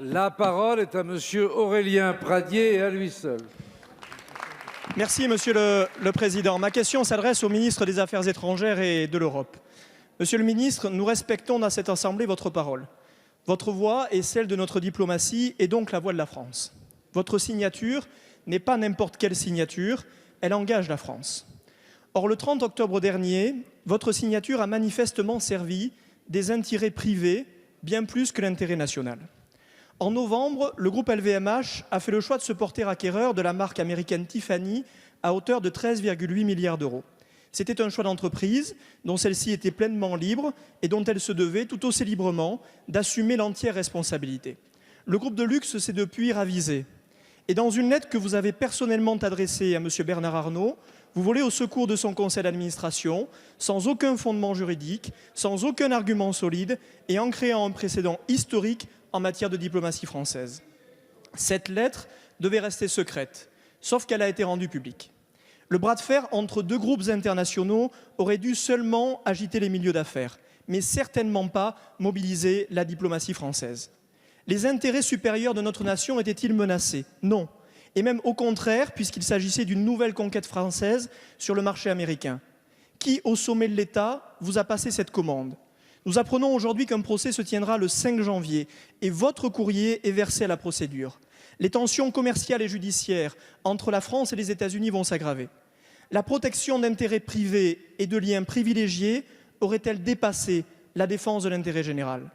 La parole est à Monsieur Aurélien Pradié et à lui seul. Merci Monsieur le Président. Ma question s'adresse au ministre des Affaires étrangères et de l'Europe. Monsieur le ministre, nous respectons dans cette Assemblée votre parole. Votre voix est celle de notre diplomatie et donc la voix de la France. Votre signature n'est pas n'importe quelle signature, elle engage la France. Or, le 30 octobre dernier, votre signature a manifestement servi des intérêts privés bien plus que l'intérêt national. En novembre, le groupe LVMH a fait le choix de se porter acquéreur de la marque américaine Tiffany à hauteur de 13,8 milliards d'euros. C'était un choix d'entreprise dont celle-ci était pleinement libre et dont elle se devait tout aussi librement d'assumer l'entière responsabilité. Le groupe de luxe s'est depuis ravisé. Et dans une lettre que vous avez personnellement adressée à M. Bernard Arnault, vous volez au secours de son conseil d'administration, sans aucun fondement juridique, sans aucun argument solide et en créant un précédent historique en matière de diplomatie française. Cette lettre devait rester secrète, sauf qu'elle a été rendue publique. Le bras de fer entre deux groupes internationaux aurait dû seulement agiter les milieux d'affaires, mais certainement pas mobiliser la diplomatie française. Les intérêts supérieurs de notre nation étaient-ils menacés? Non. Et même au contraire, puisqu'il s'agissait d'une nouvelle conquête française sur le marché américain. Qui, au sommet de l'État, vous a passé cette commande? Nous apprenons aujourd'hui qu'un procès se tiendra le 5 janvier et votre courrier est versé à la procédure. Les tensions commerciales et judiciaires entre la France et les États-Unis vont s'aggraver. La protection d'intérêts privés et de liens privilégiés aurait-elle dépassé la défense de l'intérêt général?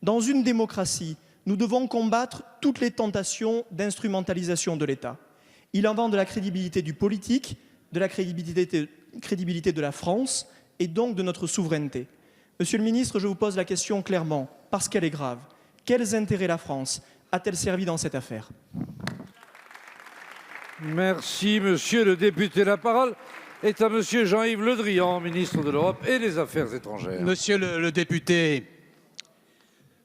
Dans une démocratie, nous devons combattre toutes les tentations d'instrumentalisation de l'État. Il en va de la crédibilité du politique, de la crédibilité de la France et donc de notre souveraineté. Monsieur le ministre, je vous pose la question clairement, parce qu'elle est grave. Quels intérêts la France a-t-elle servi dans cette affaire? Merci, monsieur le député. La parole est à monsieur Jean-Yves Le Drian, ministre de l'Europe et des Affaires étrangères. Monsieur le député,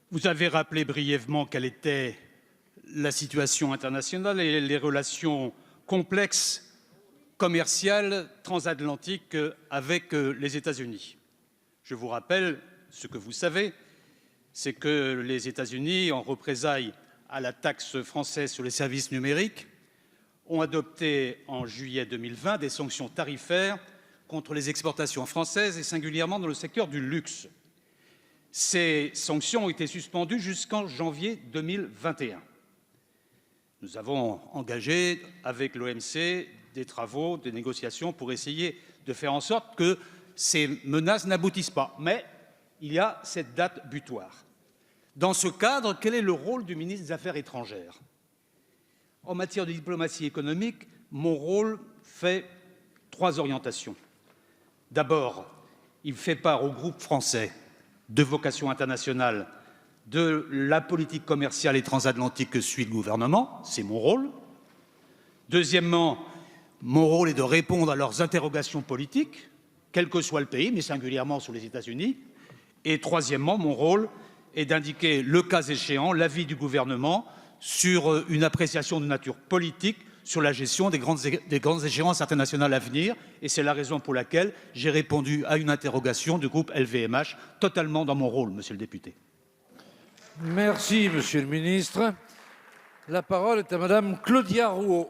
vous avez rappelé brièvement quelle était la situation internationale et les relations complexes commerciales transatlantiques avec les États-Unis. Je vous rappelle ce que vous savez, c'est que les États-Unis, en représailles à la taxe française sur les services numériques, ont adopté en juillet 2020 des sanctions tarifaires contre les exportations françaises et singulièrement dans le secteur du luxe. Ces sanctions ont été suspendues jusqu'en janvier 2021. Nous avons engagé avec l'OMC des travaux, des négociations pour essayer de faire en sorte que ces menaces n'aboutissent pas. Mais il y a cette date butoir. Dans ce cadre, quel est le rôle du ministre des Affaires étrangères? En matière de diplomatie économique, mon rôle fait 3 orientations. D'abord, il fait part au groupe français de vocation internationale de la politique commerciale et transatlantique que suit le gouvernement, c'est mon rôle. Deuxièmement, mon rôle est de répondre à leurs interrogations politiques, quel que soit le pays, mais singulièrement sur les États-Unis. Et troisièmement, mon rôle est d'indiquer, le cas échéant, l'avis du gouvernement sur une appréciation de nature politique sur la gestion des grandes échéances internationales à venir. Et c'est la raison pour laquelle j'ai répondu à une interrogation du groupe LVMH, totalement dans mon rôle, monsieur le député. Merci, monsieur le ministre. La parole est à madame Claudia Rouault.